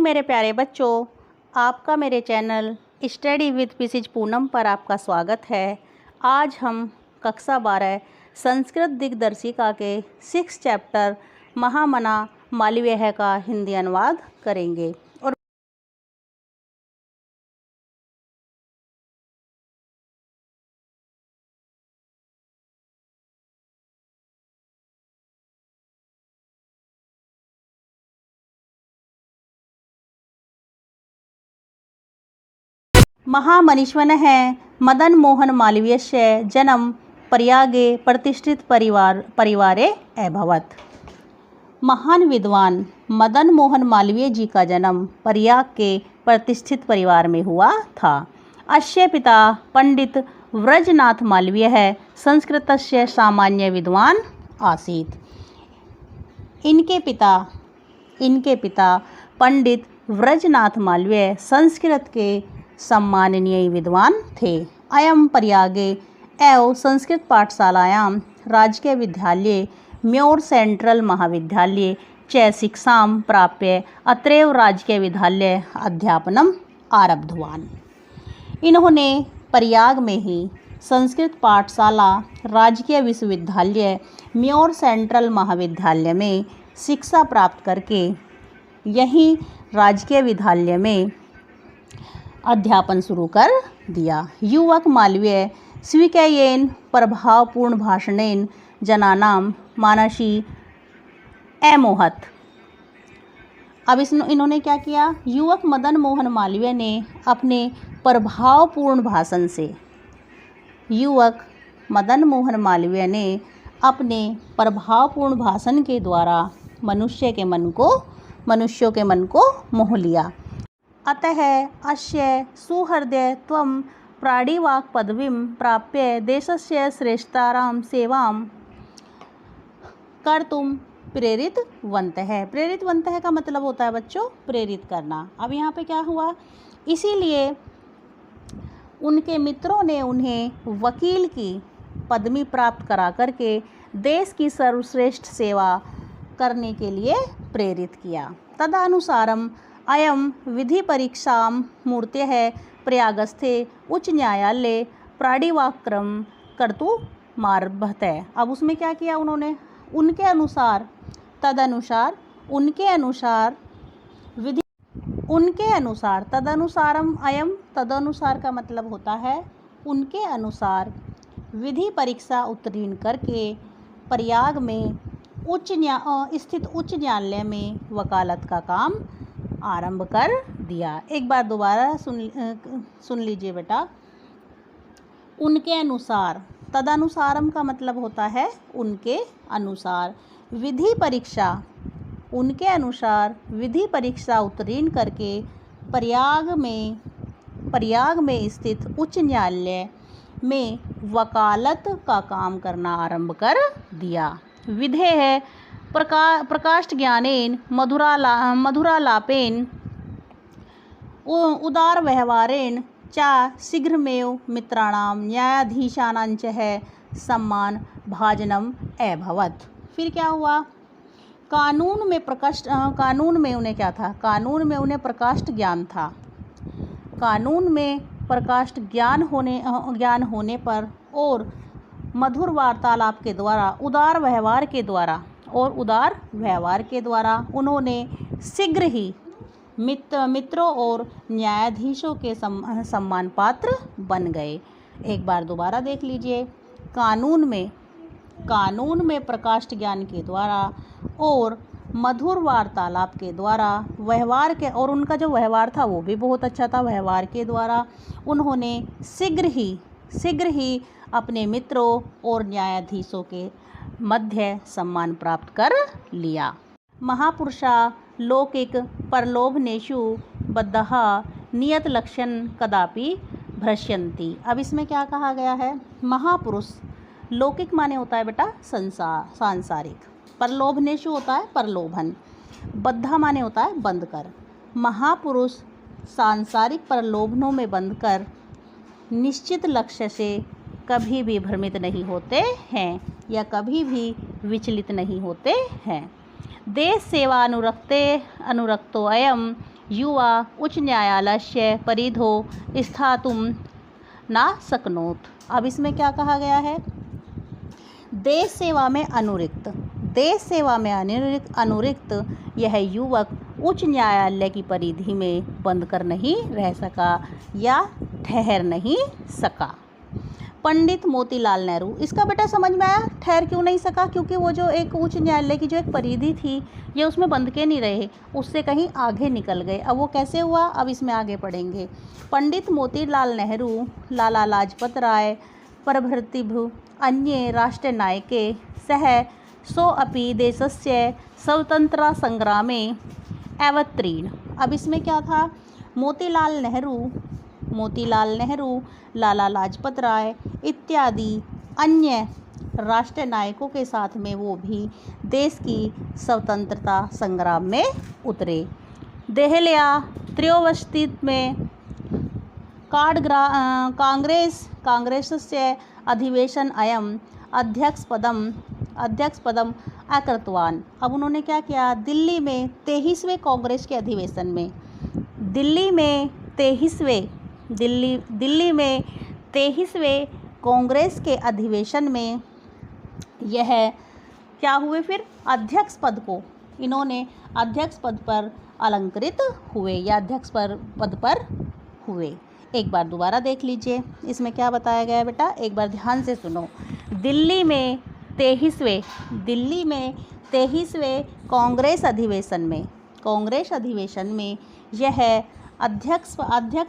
मेरे प्यारे बच्चों, आपका मेरे channel study with Mrs Poonam पर आपका स्वागत है। आज हम कक्षा 12 संस्कृत दिग्दर्शिका के 6 चैप्टर महामना मालवीय का हिंदी अनुवाद करेंगे। और महामनीषिण है मदन मोहन मालवीयस्य जन्म प्रयागे प्रतिष्ठित परिवारे अभवत्। महान विद्वान मदन मोहन मालवीय जी का जन्म प्रयाग के प्रतिष्ठित परिवार में हुआ था। अस्य पिता पंडित व्रजनाथ मालवीय है संस्कृतस्य सामान्य विद्वान आसीत्। इनके पिता पंडित व्रजनाथ मालवीय संस्कृत के सम्माननीय विद्वान थे। अयं प्रयागे एवं संस्कृत पाठशालायां राजकीय विद्यालये म्योर सेंट्रल महाविद्यालये च शिक्षां प्राप्य अत्रैव राजकीय विद्यालये अध्यापनम् आरब्धवान्। इन्होंने प्रयाग में ही संस्कृत पाठशाला राजकीय विश्वविद्यालय म्योर सेंट्रल महाविद्यालय में शिक्षा प्राप्त करके यहीं राजकीय विद्यालय में अध्यापन शुरू कर दिया। युवक मालवीय स्वीकयेन प्रभावपूर्ण भाषणेन जनानां मानसी अमोहत। अब इन्होंने क्या किया? युवक मदन मोहन मालवीय ने अपने प्रभावपूर्ण भाषण से मनुष्यों के मन को मोह लिया। अतः अस्य सुहृदयत्वं प्राणिवाक् पदवीं प्राप्य देशस्य श्रेष्ठतां सेवां कर्तुं प्रेरितवन्तः। प्रेरितवन्तः का मतलब होता है बच्चों प्रेरित करना। अब यहाँ पे क्या हुआ? इसीलिए उनके मित्रों ने उन्हें वकील की पदवी प्राप्त करा करके देश की सर्वश्रेष्ठ सेवा करने के लिए प्रेरित किया। तदनुसारम अयम विधि परीक्षां मूर्तयः प्रयागस्थे उच्च न्यायालय प्राणिवाक्रम कर्तुमारभते। अब उसमें क्या किया उन्होंने? तदनुसारम अयम तदनुसार का मतलब होता है उनके अनुसार विधि परीक्षा उत्तीर्ण करके प्रयाग में स्थित उच्च न्यायालय में वकालत का काम आरंभ कर दिया। एक बार दोबारा सुन लीजिए बेटा। उनके अनुसार, तदनुसारम का मतलब होता है उनके अनुसार। उनके अनुसार विधि परीक्षा उत्तीर्ण करके प्रयाग में स्थित उच्च न्यायालय में वकालत का काम करना आरंभ कर दिया। विधेय प्रकाष्ठ ज्ञानेन मधुरालापेन उदार व्यवहारेण च शीघ्रमेव मित्राणां न्यायाधीशानां च सम्मान भाजनम अभवत्। फिर क्या हुआ? कानून में उन्हें क्या था? कानून में उन्हें प्रकाष्ठ ज्ञान था। कानून में प्रकाष्ठ ज्ञान होने पर और मधुर वार्तालाप के द्वारा उदार व्यवहार के द्वारा उन्होंने शीघ्र ही मित्रों और न्यायाधीशों के सम्मान पात्र बन गए। एक बार दोबारा देख लीजिए। कानून में प्रकाष्ठ ज्ञान के द्वारा और मधुर वार्तालाप के द्वारा और उनका जो व्यवहार था वो भी बहुत अच्छा था। व्यवहार के द्वारा उन्होंने शीघ्र ही अपने मित्रों और न्यायाधीशों के मध्य सम्मान प्राप्त कर लिया। महापुरुषा लौकिक प्रलोभनेषु बद्धः नियत लक्षण कदापि भ्रश्यन्ति। अब इसमें क्या कहा गया है? महापुरुष, लौकिक माने होता है बेटा सांसारिक, प्रलोभनेषु होता है प्रलोभन, बद्धा माने होता है बंद कर। महापुरुष सांसारिक प्रलोभनों में बंधकर निश्चित लक्ष्य से कभी भी भ्रमित नहीं होते हैं या कभी भी विचलित नहीं होते हैं। देश सेवा अनुरक्तो अयम युवा उच्च न्यायालयस्य परिधौ स्थातुं न शक्नोत्। अब इसमें क्या कहा गया है? देश सेवा में अनुरिक्त, देश सेवा में अनुरिक्त यह युवक उच्च न्यायालय की परिधि में बंद कर नहीं रह सका या ठहर नहीं सका। पंडित मोतीलाल नेहरू, इसका बेटा समझ में आया ठहर क्यों नहीं सका? क्योंकि वो जो एक उच्च न्यायालय की जो एक परिधि थी ये उसमें बंद के नहीं रहे, उससे कहीं आगे निकल गए। अब वो कैसे हुआ, अब इसमें आगे पढ़ेंगे। पंडित मोतीलाल नेहरू, लाला लाजपत राय प्रभृतिभ्यः अन्ये राष्ट्रनायके सह सोऽपि देशस्य स्वतन्त्रतासंग्रामे अवतीर्ण। अब इसमें क्या था? मोतीलाल नेहरू, लाला लाजपत राय इत्यादि अन्य राष्ट्रीय नायकों के साथ में वो भी देश की स्वतंत्रता संग्राम में उतरे। देहलिया त्रयोवस्तित में कांग्रेसस्य अधिवेशन अयम अध्यक्षपदम अकृतवान। अब उन्होंने क्या किया? दिल्ली में 23वें कांग्रेस के अधिवेशन में, दिल्ली में 23वें कांग्रेस के अधिवेशन में यह क्या हुए? फिर अध्यक्ष पद को इन्होंने अध्यक्ष पद पर अलंकृत हुए या अध्यक्ष पद पर हुए। एक बार दोबारा देख लीजिए, इसमें क्या बताया गया है बेटा, एक बार ध्यान से सुनो। दिल्ली में 23वें कांग्रेस अधिवेशन में यह अध्यक्ष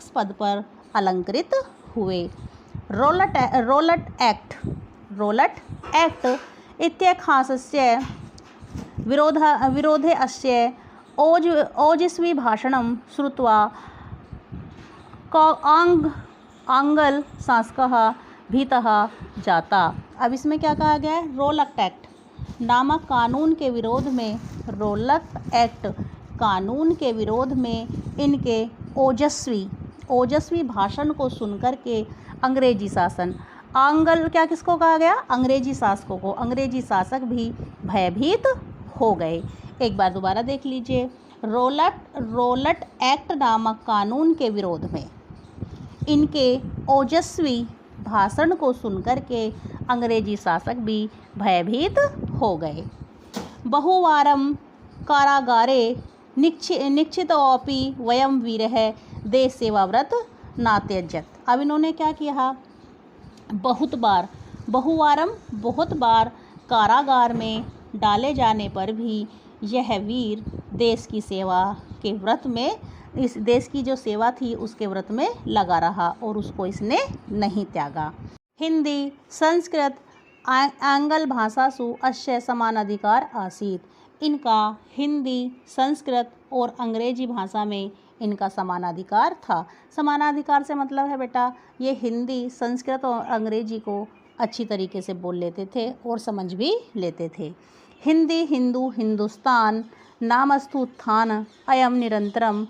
पद पर अलंकृत हुए। रोलट एक्ट इत्येतस्य विरोधे अस्य ओजस्वी भाषणं श्रुत्वा आंग्ल शासकः भीतः जाता। अब इसमें क्या कहा गया है? रोलट एक्ट नामक कानून के विरोध में इनके ओजस्वी भाषण को सुनकर के अंग्रेजी शासन, किसको कहा गया? अंग्रेजी शासकों को, अंग्रेजी शासक भी भयभीत हो गए। एक बार दोबारा देख लीजिए। रोलट एक्ट नामक कानून के विरोध में इनके ओजस्वी भाषण को सुनकर के अंग्रेजी शासक भी भयभीत हो गए। बहुवारं कारागारे निक्षितोऽपि वयं वीरः देश सेवाव्रत नात्यजत। अब इन्होंने क्या किया? बहुत बार कारागार में डाले जाने पर भी यह वीर देश की सेवा के व्रत में, इस देश की जो सेवा थी उसके व्रत में लगा रहा और उसको इसने नहीं त्यागा। हिंदी संस्कृत आंग्ल भाषासु अस्य समानाधिकार आसीत्। इनका हिंदी, संस्कृत और अंग्रेजी भाषा में इनका समानाधिकार था। समानाधिकार से मतलब है बेटा ये हिंदी, संस्कृत और अंग्रेजी को अच्छी तरीके से बोल लेते थे और समझ भी लेते थे। हिंदी हिंदू हिंदुस्तान नामस्तु उत्थान अयम निरंतरम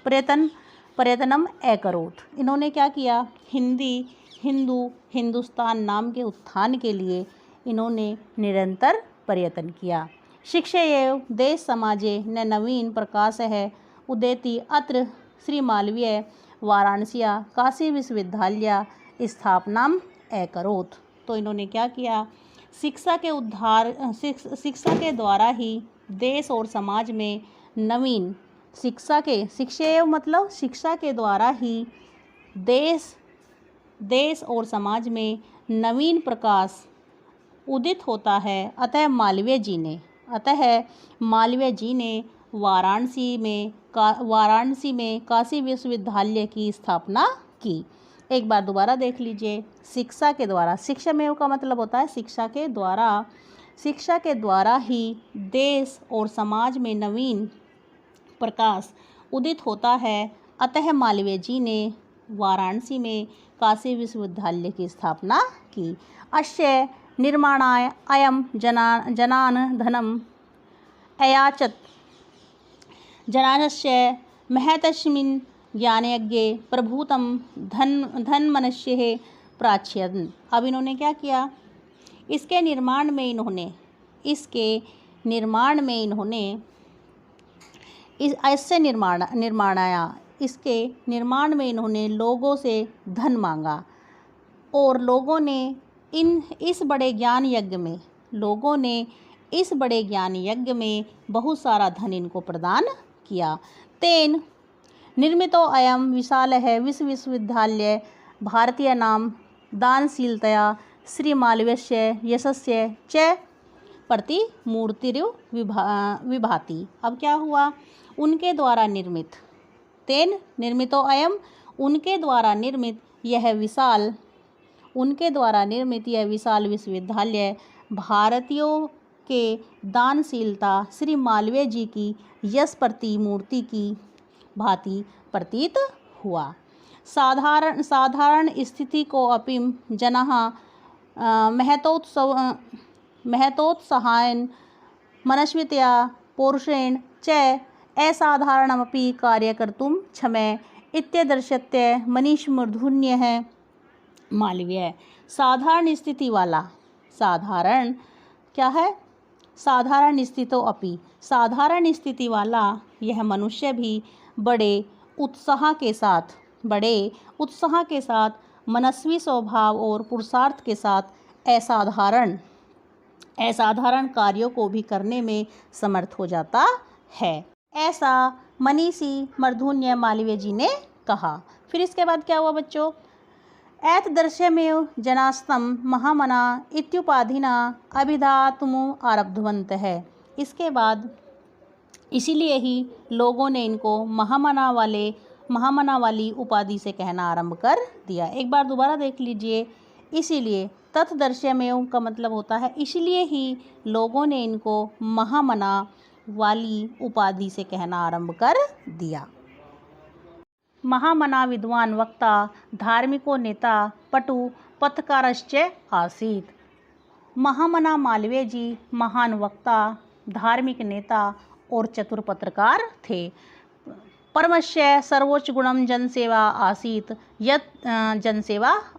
प्रयत्नम अकरोत्। इन्होंने क्या किया? हिंदी हिंदू हिंदुस्तान नाम के उत्थान के लिए इन्होंने निरंतर प्रयत्न किया। शिक्षा एवं देश समाजे न नवीन प्रकाश है उदेति अत्र श्री मालवीय वाराणसिया काशी विश्वविद्यालय स्थापनाम अकरोत्। तो इन्होंने क्या किया? शिक्षा के द्वारा ही देश और समाज में नवीन शिक्षा के द्वारा ही देश और समाज में नवीन प्रकाश उदित होता है। अतः मालवीय जी ने वाराणसी में काशी विश्वविद्यालय की स्थापना की। एक बार दोबारा देख लीजिए। शिक्षा के द्वारा, शिक्षा में का मतलब होता है शिक्षा के द्वारा ही देश और समाज में नवीन प्रकाश उदित होता है। अतः मालवीय जी ने वाराणसी में काशी विश्वविद्यालय की स्थापना की। अस्य निर्माणाय अयं जनान् धनम् अयाचत। जनानस्य महतस्मिन् ज्ञानयज्ञे प्रभूतं धनमनस्यः प्राच्यन्। अब इन्होंने क्या किया? इसके निर्माण में इन्होंने इस ऐसे निर्माणाया इसके निर्माण में इन्होंने लोगों से धन मांगा और लोगों ने इस बड़े ज्ञान यज्ञ में बहुत सारा धन इनको प्रदान किया। तेन निर्मितो अयम विशालः विश्वविद्यालय भारतीय नाम दानशीलतया श्रीमालवीयस्य यशस्य च प्रतिमूर्तिर्विभाति। अब क्या हुआ, उनके द्वारा निर्मित तेन निर्मितो अयम उनके द्वारा निर्मित यह विशाल विश्वविद्यालय भारतीयों के दानशीलता श्री मालवीय जी की यश प्रतिमूर्ति की भांति प्रतीत हुआ। साधारण स्थिति को अपि जनाः महतोत्साहेन मनस्वितया पौरुषेण च असाधारणमपि कार्यकर्तुं क्षमे इत्यदर्शत्य मनीषमूर्धन्यः मालवीय। साधारण स्थिति वाला, साधारण क्या है, साधारण स्थिति वाला यह मनुष्य भी बड़े उत्साह के साथ मनस्वी स्वभाव और पुरुषार्थ के साथ असाधारण कार्यों को भी करने में समर्थ हो जाता है, ऐसा मनीषी मूर्धन्य मालवीय जी ने कहा। फिर इसके बाद क्या हुआ बच्चों, एतदृश्यमेव जनास्तं महामना इत्युपाधिना अभिधातुम् आरब्धवन्तः। इसके बाद इसीलिए ही लोगों ने इनको महामना वाली उपाधि से कहना आरंभ कर दिया। एक बार दोबारा देख लीजिए, इसीलिए तत्दृश्यमेव का मतलब होता है इसलिए ही लोगों ने इनको महामना वाली उपाधि से कहना आरंभ कर दिया। महामना विद्वान वक्ता धार्मिको नेता पटु पथकारश्च आसीत्। महामना मालवीय जी महान वक्ता, धार्मिक नेता और चतुर पत्रकार थे। परमस्य सर्वोच्च गुणम जनसेवा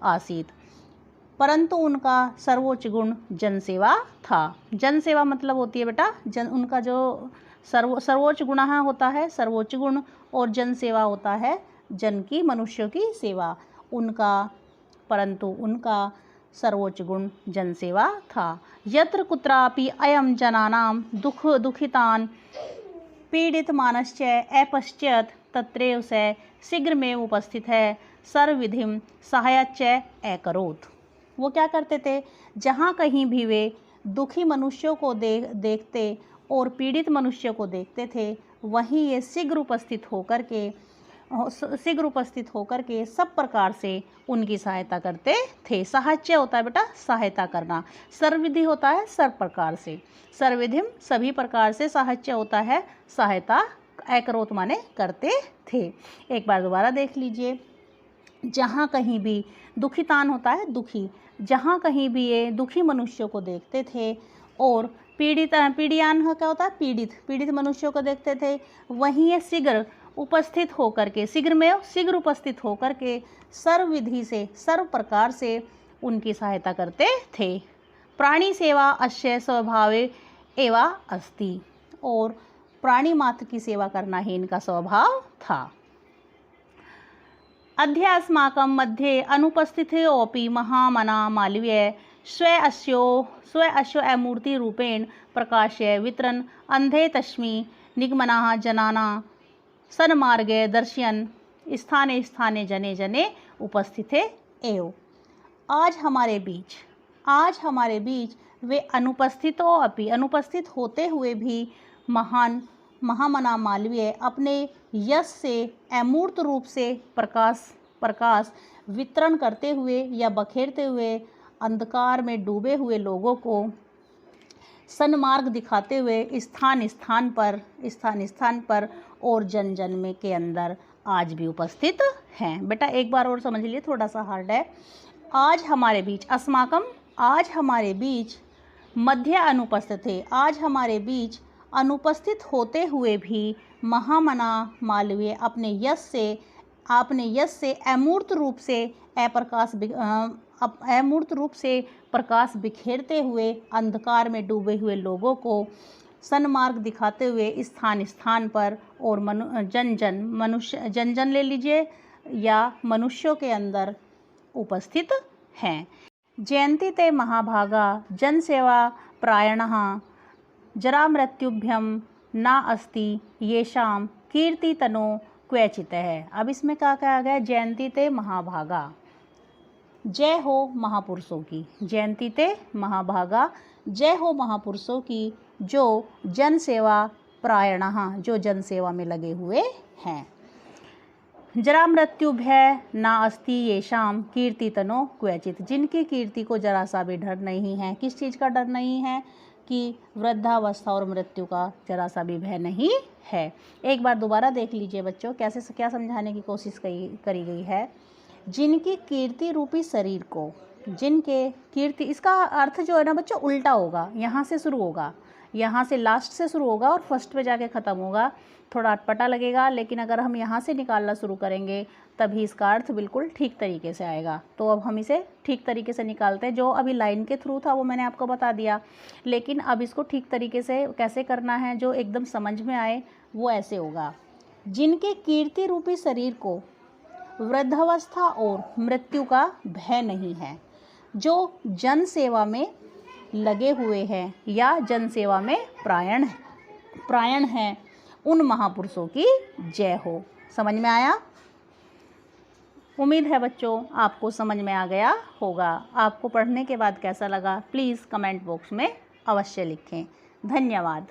आसीत्। परंतु उनका सर्वोच्च गुण जनसेवा था। जनसेवा मतलब होती है बेटा उनका जो सर्वोच्च गुण होता है, सर्वोच्च गुण, और जनसेवा होता है जन की, मनुष्यों की सेवा। परंतु उनका सर्वोच्च गुण जनसेवा था। यत्र कुत्रापि अयम जनानां दुखितान पीडितमानश्च अपश्यत् तत्रैव स शीघ्रमेव उपस्थितः सर्वविधिं सहायश्च अकरोत्। वो क्या करते थे, जहाँ कहीं भी वे दुखी मनुष्यों को देखते और पीड़ित मनुष्यों को देखते थे, वहीं ये शीघ्र उपस्थित होकर के सब प्रकार से उनकी सहायता करते थे। सहाय्य होता है बेटा सहायता करना, सर्वविधि होता है सर्व प्रकार से, सर्वविधिम सभी प्रकार से, सहाय्य होता है सहायता, अकरोत माने करते थे। एक बार दोबारा देख लीजिए, जहाँ कहीं भी दुखितान होता है दुखी, जहाँ कहीं भी ये दुखी मनुष्यों को देखते थे और पीड़ियान क्या होता है पीड़ित मनुष्यों को देखते थे, वहीं ये शीघ्र उपस्थित होकर के सर्वविधि से सर्व प्रकार से उनकी सहायता करते थे। प्राणी सेवा अस्य स्वभावे एवा अस्ति, और प्राणी मात्र की सेवा करना ही इनका स्वभाव था। अध्यात्माकं मध्ये अनुपस्थितोऽपि महामना मालवीय स्व अमूर्ति रूपेण प्रकाश्य वितरन् अंधे तस्मै निगमनाः जनानां सन्मार्गे दर्शयन् स्थाने स्थाने जने जने उपस्थिते एव। आज हमारे बीच वे अनुपस्थित होते हुए भी महामना मालवीय अपने यश से अमूर्त रूप से प्रकाश वितरण करते हुए या बखेरते हुए अंधकार में डूबे हुए लोगों को सन्मार्ग दिखाते हुए स्थान स्थान पर और जन जन में के अंदर आज भी उपस्थित हैं। बेटा एक बार और समझ लिए, थोड़ा सा हार्ड है। आज हमारे बीच अस्माकम, आज हमारे बीच, मध्य अनुपस्थित है, आज हमारे बीच अनुपस्थित होते हुए भी महामना मालवीय अपने यश से अमूर्त रूप से प्रकाश बिखेरते हुए अंधकार में डूबे हुए लोगों को सन्मार्ग दिखाते हुए स्थान स्थान पर और जन जन ले लीजिए या मनुष्यों के अंदर उपस्थित हैं। जयन्ति ते महाभागा जनसेवा प्रायणः जरा मृत्युभ्यम ना अस्ति येषां कीर्तितनो क्वचित है। अब इसमें क्या कहा गया? जयन्ति ते महाभागा, जय हो महापुरुषों की। जयन्ति ते महाभागा, जय हो महापुरुषों की जो जनसेवा प्रायणः, जो जनसेवा में लगे हुए हैं। जरा मृत्यु भय ना अस्ति येषाम कीर्तितनो क्वचित, जिनकी कीर्ति को जरा सा भी डर नहीं है। किस चीज़ का डर नहीं है? कि वृद्धावस्था और मृत्यु का जरा सा भी भय नहीं है। एक बार दोबारा देख लीजिए बच्चों, कैसे क्या समझाने की कोशिश करी गई है। जिनकी कीर्ति रूपी शरीर को, जिनके कीर्ति, इसका अर्थ जो है ना बच्चों उल्टा होगा। यहाँ से शुरू होगा, यहाँ से लास्ट से शुरू होगा और फर्स्ट पे जाके ख़त्म होगा। थोड़ा अटपटा लगेगा, लेकिन अगर हम यहाँ से निकालना शुरू करेंगे तभी इसका अर्थ बिल्कुल ठीक तरीके से आएगा। तो अब हम इसे ठीक तरीके से निकालते हैं। जो अभी लाइन के थ्रू था वो मैंने आपको बता दिया, लेकिन अब इसको ठीक तरीके से कैसे करना है जो एकदम समझ में आए, वो ऐसे होगा। जिनके कीर्ति रूपी शरीर को वृद्धावस्था और मृत्यु का भय नहीं है, जो जन सेवा में लगे हुए हैं या जन सेवा में प्रायण हैं, उन महापुरुषों की जय हो। समझ में आया? उम्मीद है बच्चों आपको समझ में आ गया होगा। आपको पढ़ने के बाद कैसा लगा प्लीज़ कमेंट बॉक्स में अवश्य लिखें। धन्यवाद।